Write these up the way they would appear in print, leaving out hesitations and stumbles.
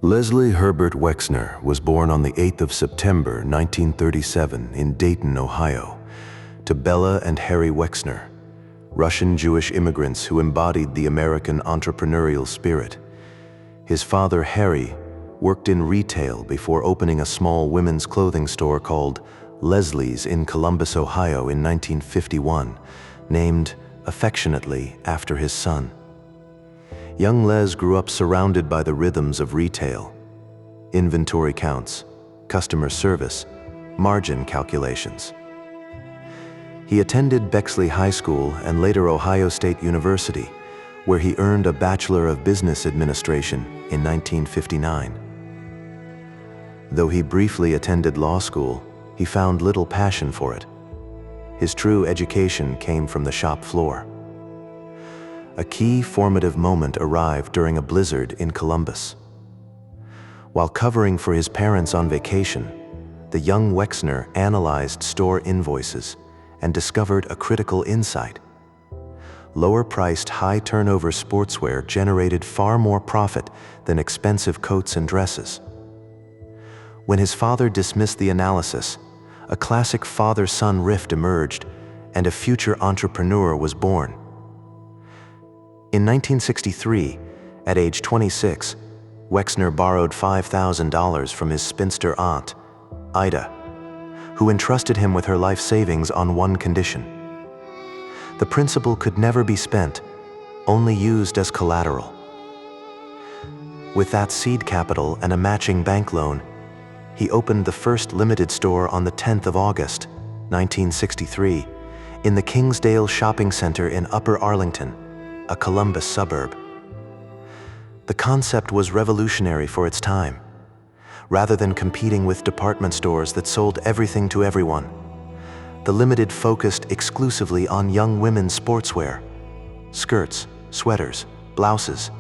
Leslie Herbert Wexner was born on the 8th of September, 1937 in Dayton, Ohio, to Bella and Harry Wexner, Russian Jewish immigrants who embodied the American entrepreneurial spirit. His father, Harry, worked in retail before opening a small women's clothing store called Leslie's in Columbus, Ohio in 1951, named affectionately after his son. Young Les grew up surrounded by the rhythms of retail: inventory counts, customer service, margin calculations. He attended Bexley High School and later Ohio State University, where he earned a Bachelor of Business Administration in 1959. Though he briefly attended law school, he found little passion for it. His true education came from the shop floor. A key formative moment arrived during a blizzard in Columbus. While covering for his parents on vacation, the young Wexner analyzed store invoices and discovered a critical insight. Lower-priced, high-turnover sportswear generated far more profit than expensive coats and dresses. When his father dismissed the analysis, a classic father-son rift emerged, and a future entrepreneur was born. In 1963, at age 26, Wexner borrowed $5,000 from his spinster aunt, Ida, who entrusted him with her life savings on one condition. The principal could never be spent, only used as collateral. With that seed capital and a matching bank loan, he opened the first limited store on the 10th of August, 1963, in the Kingsdale Shopping Center in Upper Arlington, a Columbus suburb. The concept was revolutionary for its time. Rather than competing with department stores that sold everything to everyone, the Limited focused exclusively on young women's sportswear: skirts, sweaters, blouses,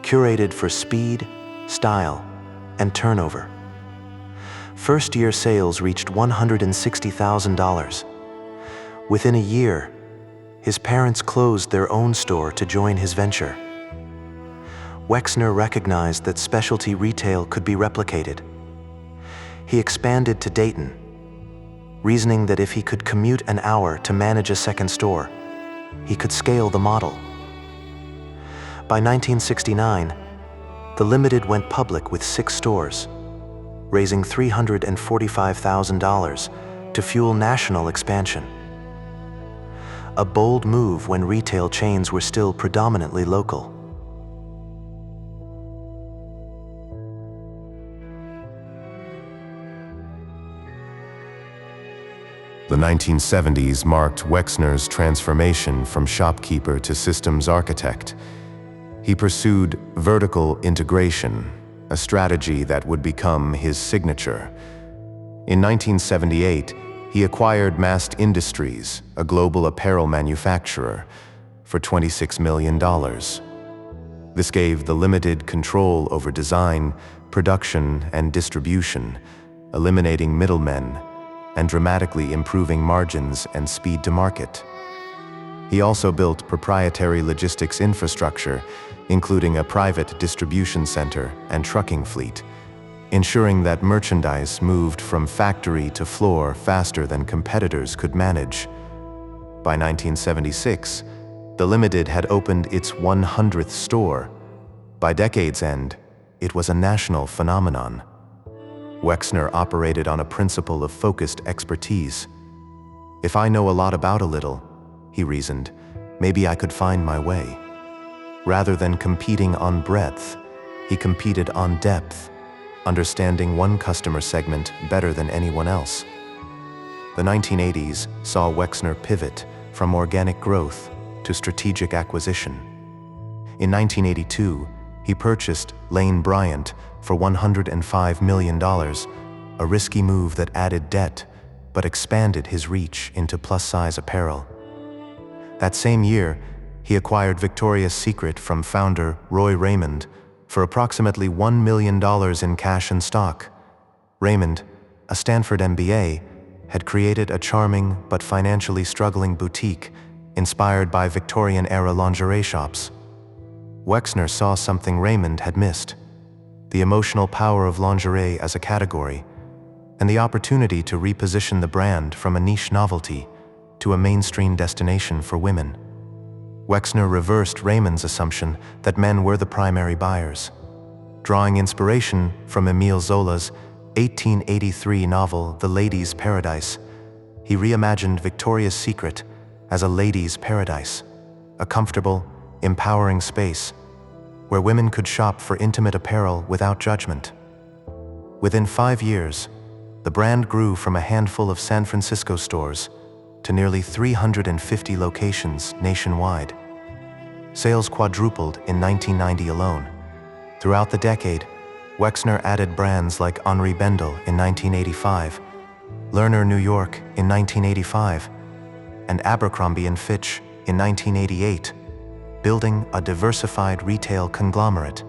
curated for speed, style, and turnover. First-year sales reached $160,000. Within a year, his parents closed their own store to join his venture. Wexner recognized that specialty retail could be replicated. He expanded to Dayton, reasoning that if he could commute an hour to manage a second store, he could scale the model. By 1969, the Limited went public with 6 stores, raising $345,000 to fuel national expansion. A bold move when retail chains were still predominantly local. The 1970s marked Wexner's transformation from shopkeeper to systems architect. He pursued vertical integration, a strategy that would become his signature. In 1978, he acquired Mast Industries, a global apparel manufacturer, for $26 million. This gave the Limited control over design, production, and distribution, eliminating middlemen and dramatically improving margins and speed to market. He also built proprietary logistics infrastructure, including a private distribution center and trucking fleet, ensuring that merchandise moved from factory to floor faster than competitors could manage. By 1976, the Limited had opened its 100th store. By decade's end, it was a national phenomenon. Wexner operated on a principle of focused expertise. If I know a lot about a little, he reasoned, maybe I could find my way. Rather than competing on breadth, he competed on depth, understanding one customer segment better than anyone else. The 1980s saw Wexner pivot from organic growth to strategic acquisition. In 1982, he purchased Lane Bryant for $105 million, a risky move that added debt but expanded his reach into plus-size apparel. That same year, he acquired Victoria's Secret from founder Roy Raymond for approximately $1 million in cash and stock. Raymond, a Stanford MBA, had created a charming but financially struggling boutique inspired by Victorian-era lingerie shops. Wexner saw something Raymond had missed: the emotional power of lingerie as a category, and the opportunity to reposition the brand from a niche novelty to a mainstream destination for women. Wexner reversed Raymond's assumption that men were the primary buyers. Drawing inspiration from Émile Zola's 1883 novel The Lady's Paradise, he reimagined Victoria's Secret as a ladies' paradise, a comfortable, empowering space where women could shop for intimate apparel without judgment. Within 5 years, the brand grew from a handful of San Francisco stores to nearly 350 locations nationwide. Sales quadrupled in 1990 alone. Throughout the decade, Wexner added brands like Henri Bendel in 1985, Lerner New York in 1985, and Abercrombie & Fitch in 1988, building a diversified retail conglomerate.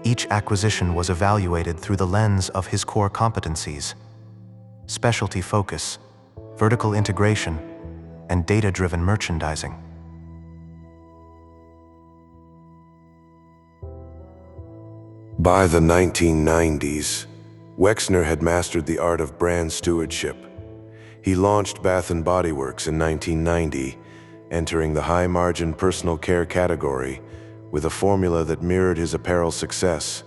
Each acquisition was evaluated through the lens of his core competencies: specialty focus, vertical integration, and data-driven merchandising. By the 1990s, Wexner had mastered the art of brand stewardship. He launched Bath & Body Works in 1990, entering the high-margin personal care category with a formula that mirrored his apparel success: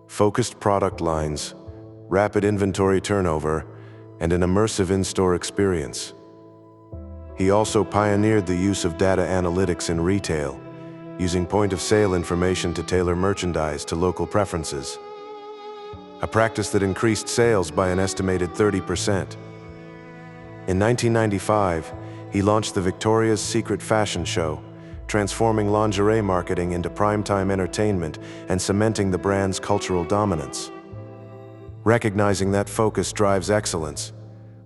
focused product lines, rapid inventory turnover, and an immersive in-store experience. He also pioneered the use of data analytics in retail, using point-of-sale information to tailor merchandise to local preferences, a practice that increased sales by an estimated 30%. In 1995, he launched the Victoria's Secret fashion show, transforming lingerie marketing into primetime entertainment and cementing the brand's cultural dominance. Recognizing that focus drives excellence,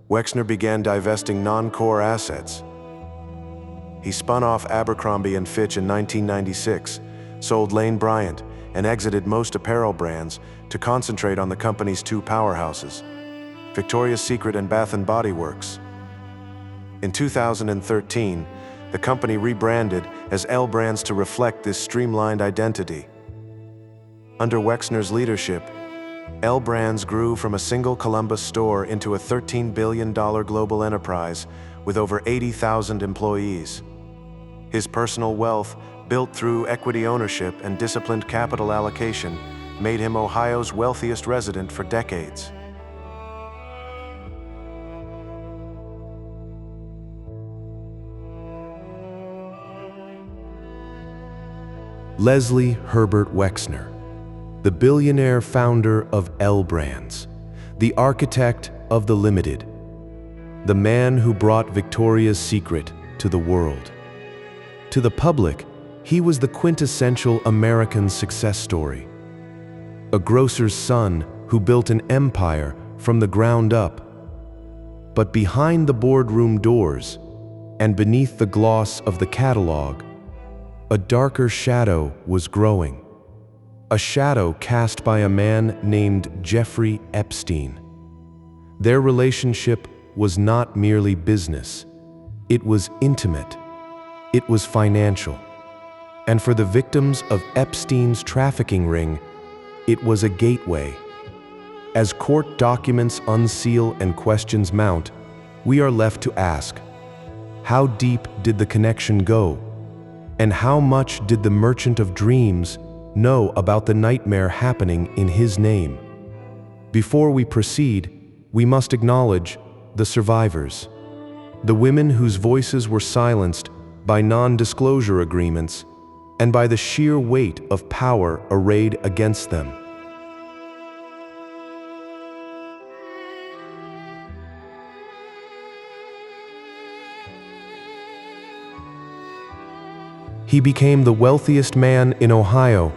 Wexner began divesting non-core assets. He spun off Abercrombie & Fitch in 1996, sold Lane Bryant, and exited most apparel brands to concentrate on the company's two powerhouses, Victoria's Secret and Bath & Body Works. In 2013, the company rebranded as L Brands to reflect this streamlined identity. Under Wexner's leadership, L Brands grew from a single Columbus store into a $13 billion global enterprise with over 80,000 employees. His personal wealth, built through equity ownership and disciplined capital allocation, made him Ohio's wealthiest resident for decades. Leslie Herbert Wexner, the billionaire founder of L Brands, the architect of the Limited, the man who brought Victoria's Secret to the world. To the public, he was the quintessential American success story. A grocer's son who built an empire from the ground up. But behind the boardroom doors, and beneath the gloss of the catalog, a darker shadow was growing. A shadow cast by a man named Jeffrey Epstein. Their relationship was not merely business. It was intimate. It was financial. And for the victims of Epstein's trafficking ring, it was a gateway. As court documents unseal and questions mount, we are left to ask, how deep did the connection go? And how much did the merchant of dreams know about the nightmare happening in his name? Before we proceed, we must acknowledge the survivors, the women whose voices were silenced by non-disclosure agreements and by the sheer weight of power arrayed against them. He became the wealthiest man in Ohio,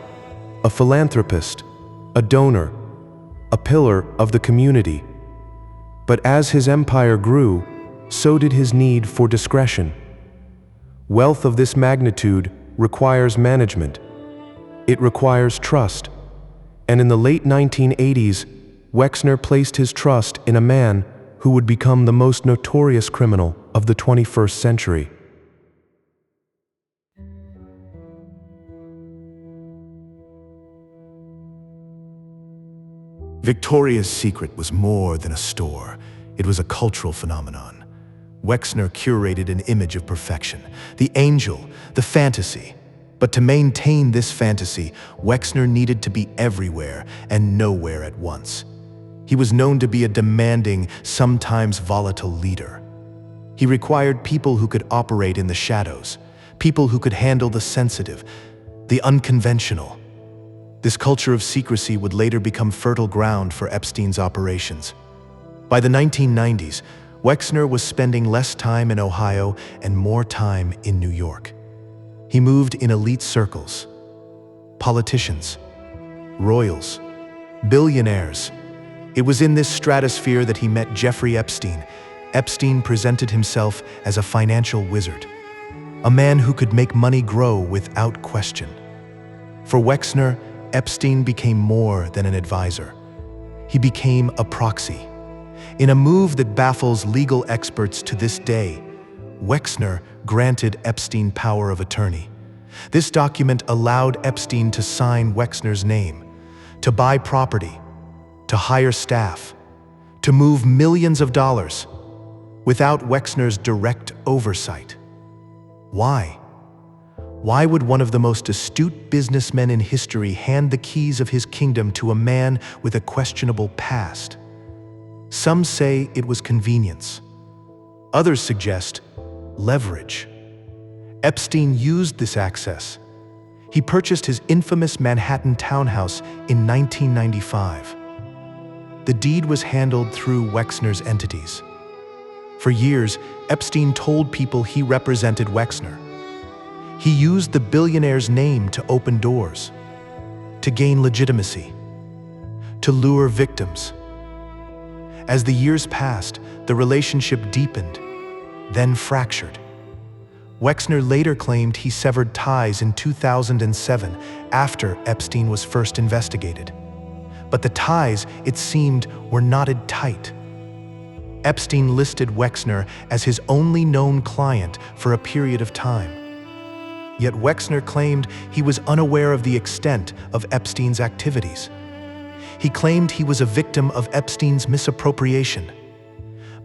a philanthropist, a donor, a pillar of the community. But as his empire grew, so did his need for discretion. Wealth of this magnitude requires management. it requires trust. And in the late 1980s, Wexner placed his trust in a man who would become the most notorious criminal of the 21st century. Victoria's Secret was more than a store. It was a cultural phenomenon. Wexner curated an image of perfection, the angel, the fantasy. But to maintain this fantasy, Wexner needed to be everywhere and nowhere at once. He was known to be a demanding, sometimes volatile leader. He required people who could operate in the shadows, people who could handle the sensitive, the unconventional. This culture of secrecy would later become fertile ground for Epstein's operations. By the 1990s, Wexner was spending less time in Ohio and more time in New York. He moved in elite circles, politicians, royals, billionaires. It was in this stratosphere that he met Jeffrey Epstein. Epstein presented himself as a financial wizard, a man who could make money grow without question. For Wexner, Epstein became more than an advisor. He became a proxy. In a move that baffles legal experts to this day, Wexner granted Epstein power of attorney. This document allowed Epstein to sign Wexner's name, to buy property, to hire staff, to move millions of dollars without Wexner's direct oversight. Why? Why would one of the most astute businessmen in history hand the keys of his kingdom to a man with a questionable past? Some say it was convenience. Others suggest leverage. Epstein used this access. He purchased his infamous Manhattan townhouse in 1995. The deed was handled through Wexner's entities. For years, Epstein told people he represented Wexner. He used the billionaire's name to open doors, to gain legitimacy, to lure victims. As the years passed, the relationship deepened, then fractured. Wexner later claimed he severed ties in 2007 after Epstein was first investigated. But the ties, it seemed, were knotted tight. Epstein listed Wexner as his only known client for a period of time. Yet Wexner claimed he was unaware of the extent of Epstein's activities. He claimed he was a victim of Epstein's misappropriation.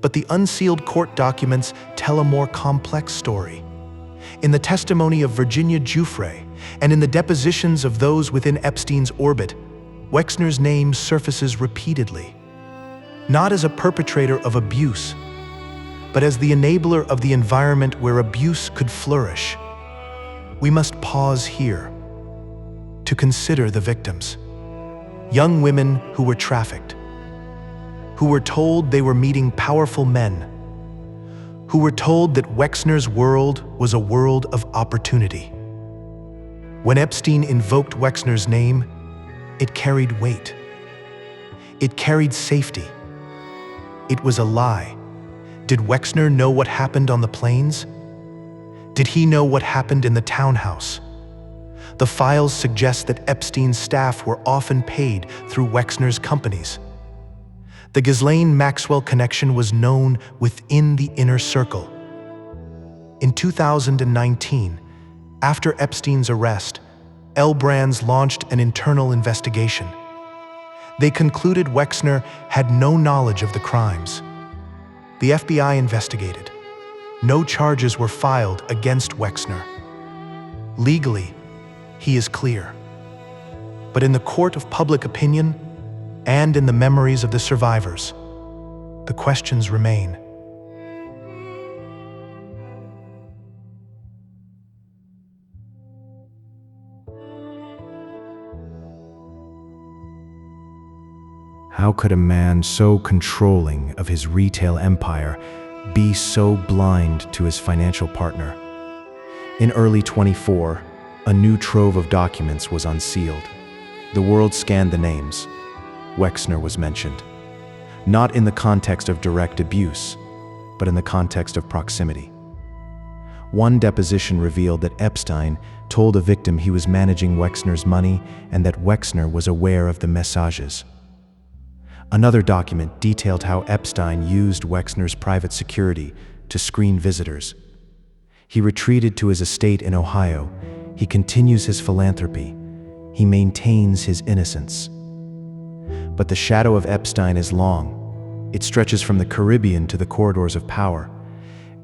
But the unsealed court documents tell a more complex story. In the testimony of Virginia Giuffre and in the depositions of those within Epstein's orbit, Wexner's name surfaces repeatedly, not as a perpetrator of abuse, but as the enabler of the environment where abuse could flourish. We must pause here to consider the victims. Young women who were trafficked, who were told they were meeting powerful men, who were told that Wexner's world was a world of opportunity. When Epstein invoked Wexner's name, it carried weight. It carried safety. It was a lie. Did Wexner know what happened on the planes? Did he know what happened in the townhouse? The files suggest that Epstein's staff were often paid through Wexner's companies. The Ghislaine Maxwell connection was known within the inner circle. In 2019, after Epstein's arrest, L Brands launched an internal investigation. They concluded Wexner had no knowledge of the crimes. The FBI investigated. No charges were filed against Wexner. Legally, he is clear. But in the court of public opinion and in the memories of the survivors, the questions remain. How could a man so controlling of his retail empire be so blind to his financial partner? In early 24, a new trove of documents was unsealed. The world scanned the names. Wexner was mentioned, not in the context of direct abuse, but in the context of proximity. One deposition revealed that Epstein told a victim he was managing Wexner's money and that Wexner was aware of the messages. Another document detailed how Epstein used Wexner's private security to screen visitors. He retreated to his estate in Ohio. He continues his philanthropy. He maintains his innocence. But the shadow of Epstein is long. It stretches from the Caribbean to the corridors of power,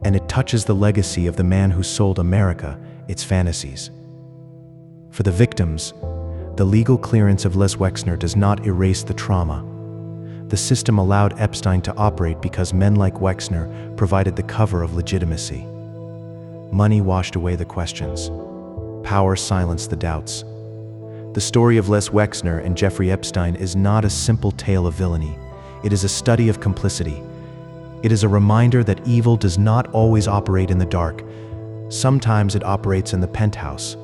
and it touches the legacy of the man who sold America its fantasies. For the victims, the legal clearance of Les Wexner does not erase the trauma. The system allowed Epstein to operate because men like Wexner provided the cover of legitimacy. Money washed away the questions. Power silenced the doubts. The story of Les Wexner and Jeffrey Epstein is not a simple tale of villainy. It is a study of complicity. It is a reminder that evil does not always operate in the dark. Sometimes it operates in the penthouse.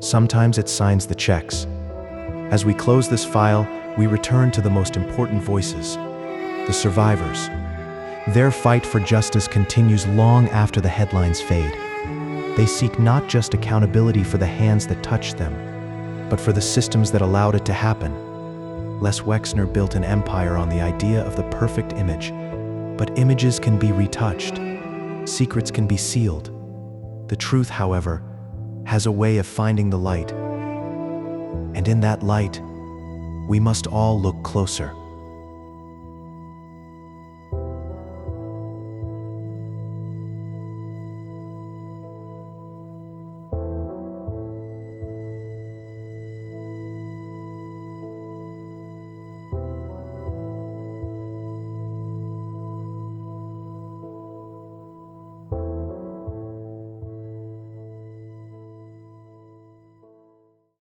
Sometimes it signs the checks. As we close this file, we return to the most important voices, the survivors. Their fight for justice continues long after the headlines fade. They seek not just accountability for the hands that touched them, but for the systems that allowed it to happen. Les Wexner built an empire on the idea of the perfect image, but images can be retouched. Secrets can be sealed. The truth, however, has a way of finding the light. And in that light, we must all look closer.